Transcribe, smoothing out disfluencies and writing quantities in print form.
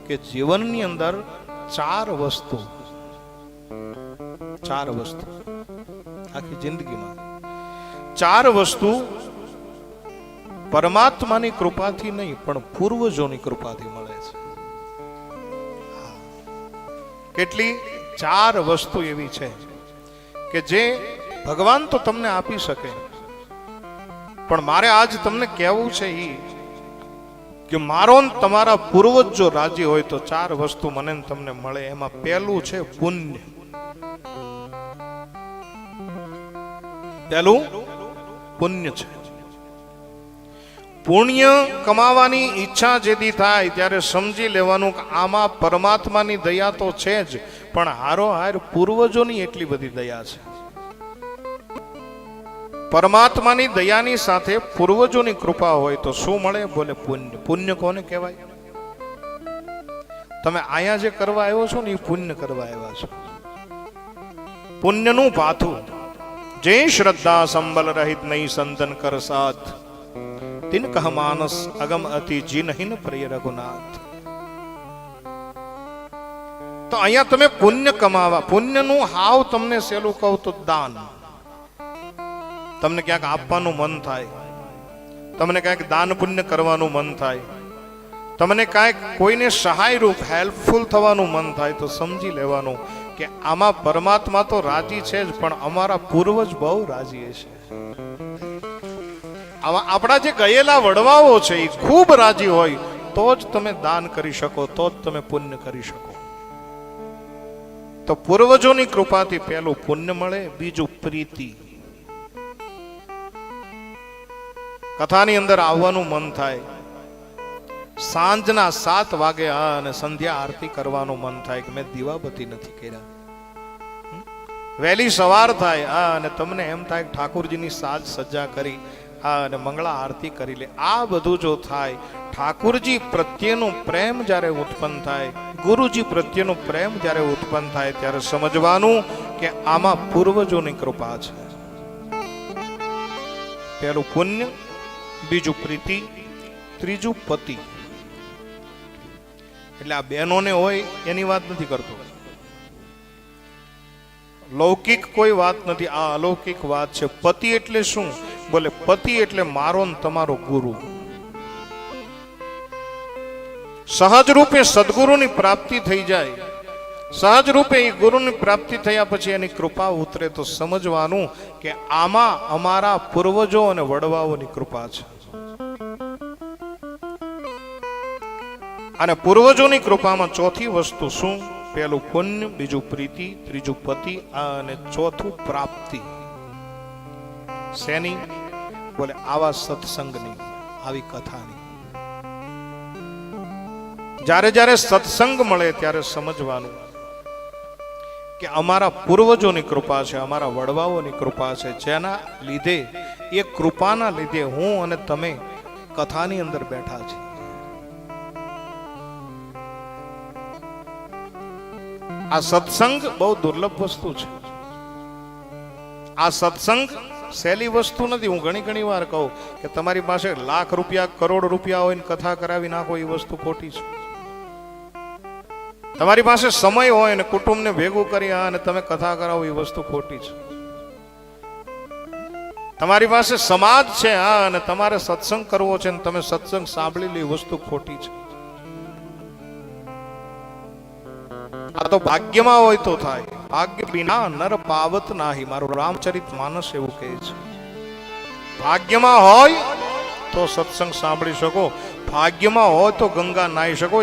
કે જીવનની અંદર ચાર વસ્તુ આખી જિંદગીમાં ચાર વસ્તુ પરમાત્માની કૃપાથી નહીં પણ પૂર્વજોની કૃપાથી મળે છે. કેટલી? ચાર વસ્તુ એવી છે કે જે ભગવાન તો તમને આપી શકે, પણ મારે આજ તમને કહેવું છે કે મારો ને તમારા પૂર્વજ જો રાજી હોય તો ચાર વસ્તુ મને ને તમને મળે. એમાં પહેલું છે પુણ્ય. પહેલું પુણ્ય છે. પુણ્ય કમાવાની ઈચ્છા જેથી થાય ત્યારે સમજી લેવાનું કે આમાં પરમાત્માની દયા તો છે જ, પણ હારોહાર પૂર્વજોની એટલી બધી દયા છે. પરમાત્માની દયાની સાથે પૂર્વજોની કૃપા હોય તો શું મળે? બોલે પુણ્ય. પુણ્ય કોને કહેવાય? તમે અહીંયા જે કરવા આવ્યો છો ને એ પુણ્ય કરવા આવ્યા છો. પુણ્યનું પાથું જે શ્રદ્ધા સંબલ રહિત નહીં સંતન કર સાથ તિન કહ માનસ અગમ અતિ જીનહીન પ્રિય રઘુનાથ. તો અહીંયા તમે પુણ્ય કમાવા, પુણ્યનું હાવ તમને સહેલું કહું તો દાન. તમને ક્યાંક આપવાનું મન થાય, તમને ક્યાંક દાન પુણ્ય કરવાનું મન થાય, તમને કાંઈક કોઈને સહાય રૂપ હેલ્પફુલ થવાનું મન થાય તો સમજી લેવાનું કે આમાં પરમાત્મા તો રાજી છે જ, પણ અમારા પૂર્વજ બહુ રાજી છે. આપણા જે ગયેલા વડવાઓ છે એ ખૂબ રાજી હોય તો જ તમે દાન કરી શકો, તો જ તમે પુણ્ય કરી શકો. તો પૂર્વજોની કૃપાથી પહેલું પુણ્ય મળે. બીજું પ્રીતિ. કથાની અંદર આવવાનું મન થાય, સાંજના 7 વાગે અને સંધ્યા આરતી કરવાનું મન થાય કે મેં દીવાબત્તી નથી કર્યા. વહેલી સવાર થાય અને તમને એમ થાય કે ઠાકોરજીની સાજ સજ્જા કરી અને મંગળા આરતી કરી લે. આ બધું જો થાય, ઠાકોરજી પ્રત્યેનો પ્રેમ જ્યારે ઉત્પન્ન થાય, ગુરુજી પ્રત્યેનો પ્રેમ જ્યારે ઉત્પન્ન થાય ત્યારે સમજવાનું કે આમાં પૂર્વજોની કૃપા છે. પહેલું પુણ્ય, બીજું પ્રીતિ, ત્રીજું પતિ. એટલે આ બહેનોને હોય એની વાત નથી કરતો, લૌકિક કોઈ વાત નથી, આ અલૌકિક વાત છે. પતિ એટલે શું? બોલે પતિ એટલે મારો ને તમારો ગુરુ. સહજ રૂપે સદગુરુની પ્રાપ્તિ થઈ જાય, સહજ રૂપે એ ગુરુની પ્રાપ્તિ થયા પછી એની કૃપા ઉતરે તો સમજવાનું કે આમાં અમારા પૂર્વજો અને વડવાઓની કૃપા છે. અને પૂર્વજોની કૃપામાં ચોથી વસ્તુ શું? પહેલું પુણ્ય, બીજું પ્રીતિ, ત્રીજું પતિ અને ચોથું પ્રાપ્તિ. શેની? બોલે આવા સત્સંગની, આવી કથાની. જ્યારે જ્યારે સત્સંગ મળે ત્યારે સમજવાનું કે અમારા પૂર્વજોની કૃપા છે, અમારા વડવાઓની કૃપા છે, જેના લીધે, એ કૃપાના લીધે હું અને તમે કથાની અંદર બેઠા છીએ. આ સત્સંગ બહુ દુર્લભ વસ્તુ છે. આ સત્સંગ સહેલી વસ્તુ નથી. હું ઘણી વાર કહું કે તમારી પાસે લાખ રૂપિયા, કરોડ રૂપિયા હોય ને કથા કરાવી નાખો, એ વસ્તુ ખોટી છે. તમારી પાસે સમય હોય ને કુટુંબને ભેગું કરી અને તમે કથા કરાવો, એ વસ્તુ ખોટી છે. તમારી પાસે સમાજ છે અને તમારે સત્સંગ કરવો છે ને તમે સત્સંગ સાંભળી લો, એ વસ્તુ ખોટી છે. આ તો ભાગ્યમાં હોય તો થાય, ભાગ્ય બિના નર પાવત નાહી. મારું રામચરિત માનસ એવું કહે છે. ભાગ્યમાં હોય તો સત્સંગ સાંભળી શકો, ભાગ્યમાં હોય તો ગંગા નાહી શકો.